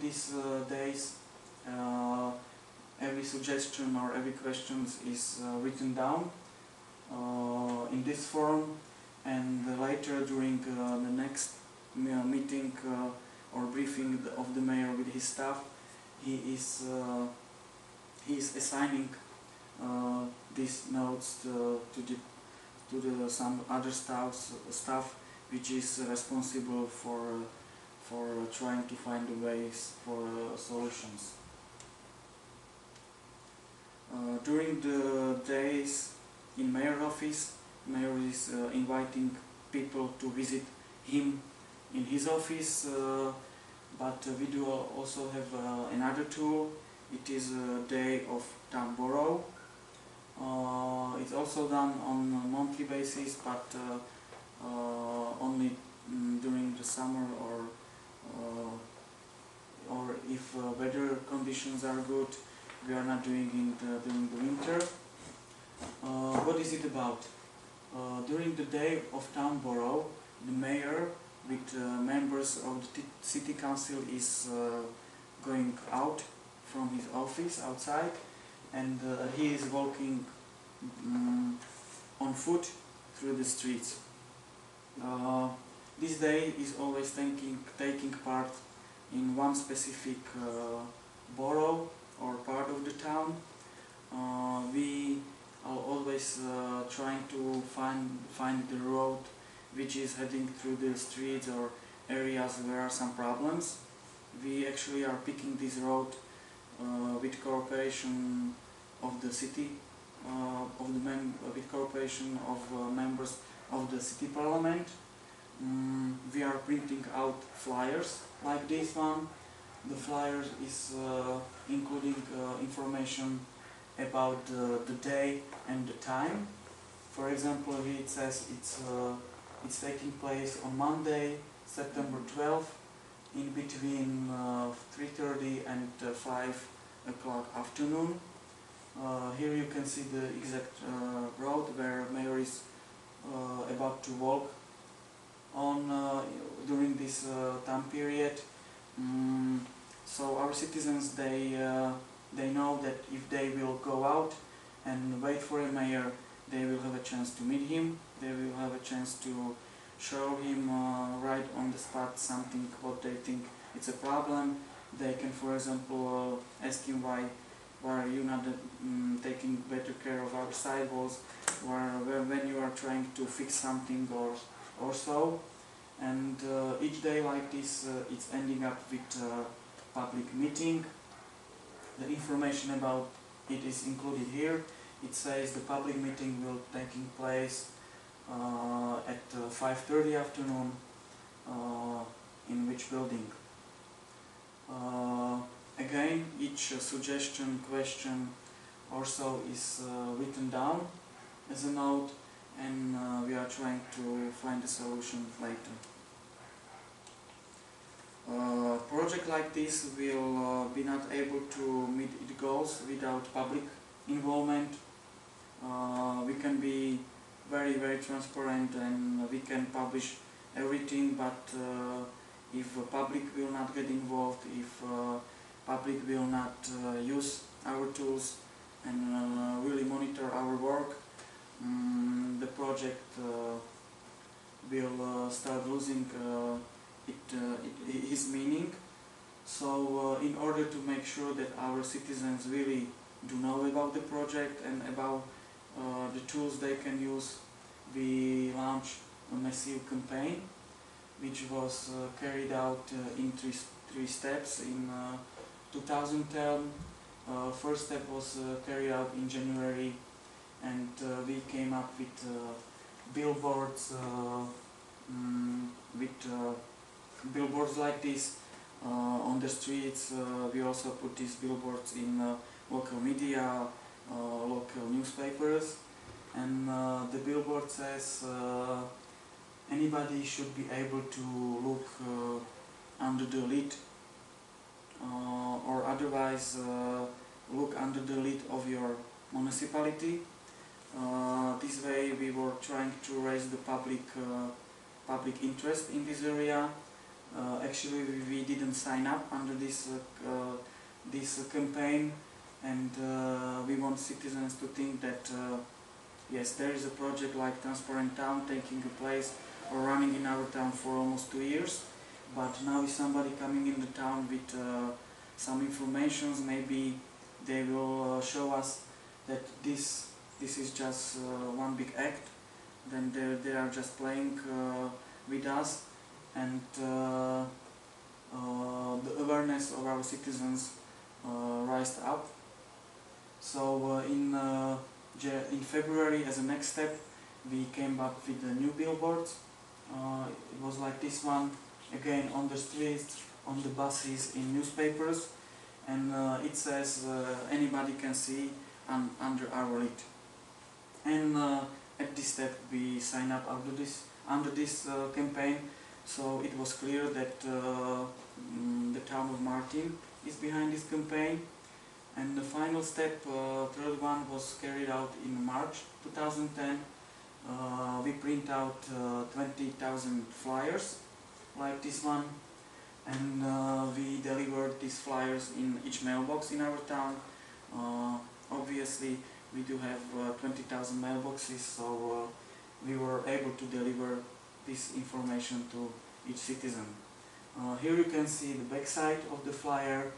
these days every suggestion or every question is written down in this form, and later during the next meeting or briefing of the mayor with his staff, he is assigning these notes to some other staff which is responsible for trying to find the ways for solutions. During the days in mayor office, mayor is inviting people to visit him in his office, but we do also have another tool. It is a day of town borough. It's also done on a monthly basis, but only during the summer or if weather conditions are good. We are not doing it during the winter. What is it about? During the day of town borough, the mayor with members of the city council is going out from his office outside, and he is walking on foot through the streets. This day is always taking part in one specific borough or part of the town. We are always trying to find the road which is heading through the streets or areas where are some problems. We actually are picking this road with cooperation of the city, with cooperation of members of the city parliament. We are printing out flyers like this one. The flyer is including information about the day and the time. For example, here it says it's taking place on Monday, September 12th, in between 3:30 and 5 o'clock afternoon. Here you can see the exact road where mayor is about to walk on during this time period. So our citizens, they know that if they will go out and wait for a mayor, they will have a chance to meet him. They will have a chance to show him right on the spot something what they think it's a problem. They can, for example, ask him why are you not taking better care of our sidewalks, or when you are trying to fix something or so. And each day like this, it's ending up with a public meeting. The information about it is included here. It says the public meeting will taking place at 5:30 afternoon. In which building? Again, each suggestion, question also is written down as a note, and we are trying to find a solution later. Project like this will be not able to meet its goals without public involvement. We can be very transparent and we can publish everything, but if public will not get involved, if public will not use our tools and really monitor our work, the project will start losing his meaning. So in order to make sure that our citizens really do know about the project and about the tools they can use, we launched a massive campaign which was carried out in three steps in 2010. First step was carried out in January, and we came up with billboards billboards like this on the streets. We also put these billboards in local media, local newspapers, and the billboard says anybody should be able to look under the lid or otherwise look under the lid of your municipality. This way we were trying to raise the public interest in this area. Actually, we didn't sign up under this campaign, and we want citizens to think that yes, there is a project like Transparent Town taking place or running in our town for almost 2 years, but now is somebody coming in the town with some informations. Maybe they will show us that this is just one big act, then they are just playing with us, and the awareness of our citizens rised up. So in February, as a next step, we came up with the new billboards. It was like this one, again on the streets, on the buses, in newspapers, and it says anybody can see under our lead. And at this step we signed up under this campaign, so it was clear that the town of Martin is behind this campaign. And the final step, third one, was carried out in March 2010. We print out 20,000 flyers like this one, and we delivered these flyers in each mailbox in our town. Obviously we do have 20,000 mailboxes, so we were able to deliver this information to each citizen. Here you can see the back side of the flyer.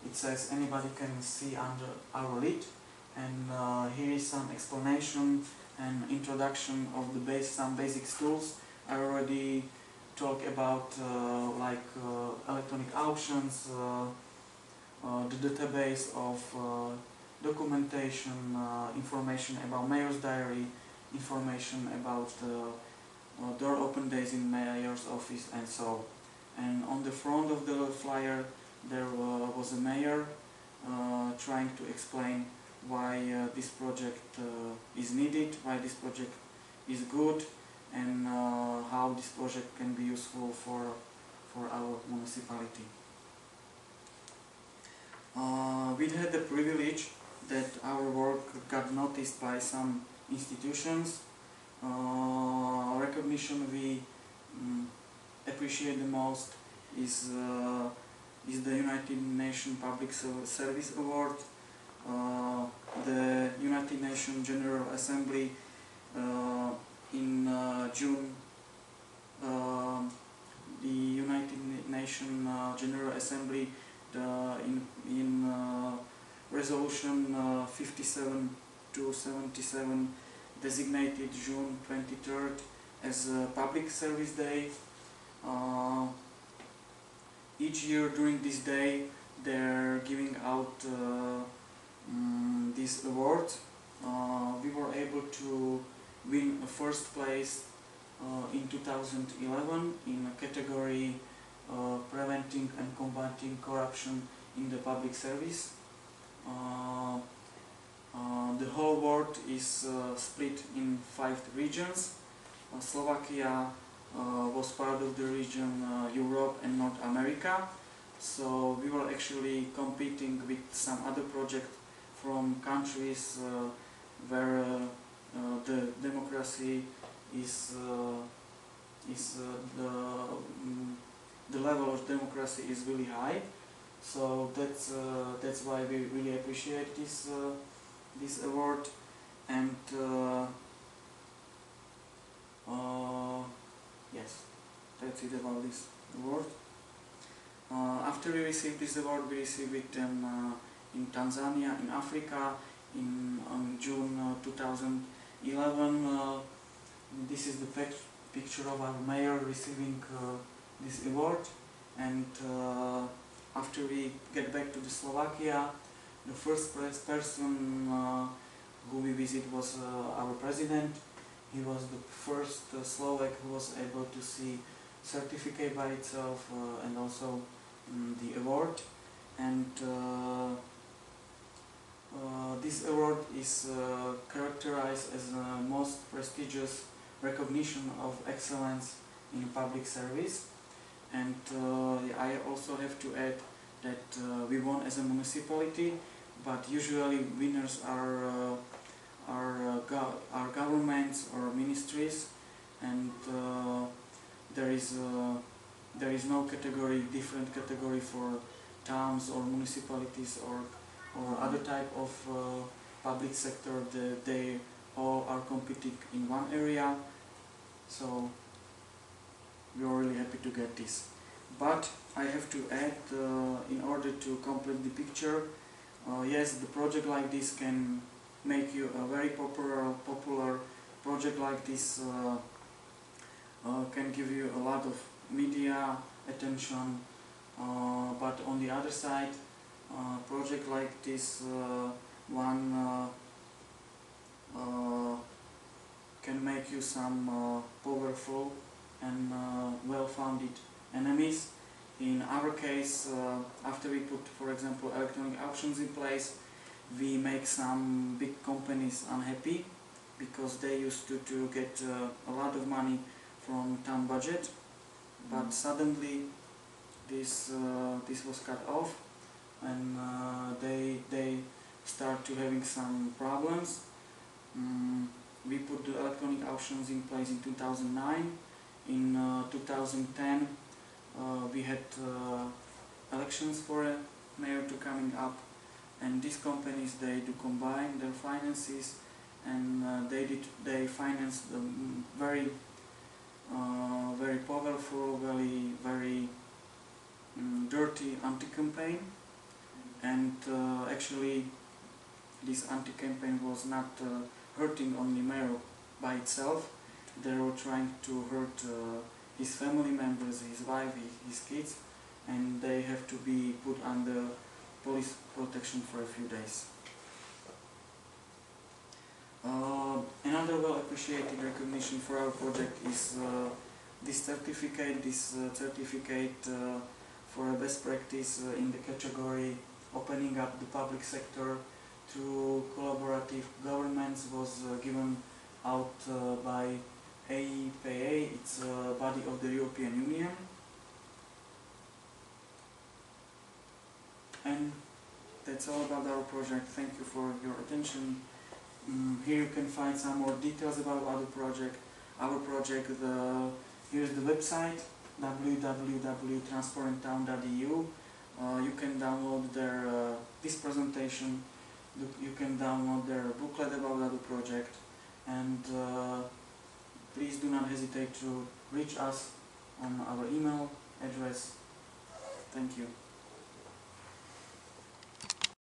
It says anybody can see under our lead, and here is some explanation and introduction of some basic tools. I already talked about like electronic auctions, the database of documentation, information about mayor's diary, information about door open days in mayor's office, and so. And on the front of the flyer there was a mayor trying to explain why this project is needed, why this project is good, and how this project can be useful for our municipality. We had the privilege that our work got noticed by some institutions. Recognition we appreciate the most is the United Nations Public Service Award. The United Nations General Assembly in June, the United Nations General Assembly in resolution 57/277 designated June 23rd as a Public Service Day. Each year during this day they're giving out this award. We were able to win a first place in 2011 in a category preventing and combating corruption in the public service. The whole world is split in 5 regions. Slovakia was part of the region Europe and North America, so we were actually competing with some other projects from countries where the democracy is the level of democracy is really high. So that's why we really appreciate this award. And yes, that's it about this award. After we received this award, we received it in Tanzania, in Africa, on June 2011. This is the picture of our mayor receiving this award. And after we get back to the Slovakia, the first person who we visit was our president. He was the first Slovak who was able to see certificate by itself and also the award. And this award is characterized as the most prestigious recognition of excellence in public service. And I also have to add that we won as a municipality, but usually winners are governments or ministries, and there is no category, different category for towns or municipalities or other type of public sector. They all are competing in one area, so we are really happy to get this. But I have to add, in order to complete the picture, yes, the project like this can make you a very popular project like this, can give you a lot of media attention, but on the other side, project like this one can make you some powerful and well-founded enemies. In our case, after we put, for example, electronic auctions in place, we make some big companies unhappy because they used to get a lot of money from town budget, but suddenly this was cut off, and they start to having some problems. We put the electronic auctions in place in 2009. In 2010 we had elections for a mayor to coming up, and these companies, they do combine their finances, and they finance the very powerful, very dirty anti-campaign. And actually this anti-campaign was not hurting only mayor by itself. They were trying to hurt his family members, his wife, his kids, and they have to be put under police protection for a few days. Another well appreciated recognition for our project is this certificate. For a best practice in the category opening up the public sector through collaborative governments was given out by AEPA. It's a body of the European Union. And that's all about our project. Thank you for your attention. Here you can find some more details about our project. Here's the website, www.transparenttown.eu. You can download this presentation. You can download their booklet about our project, and please do not hesitate to reach us on our email address. Thank you.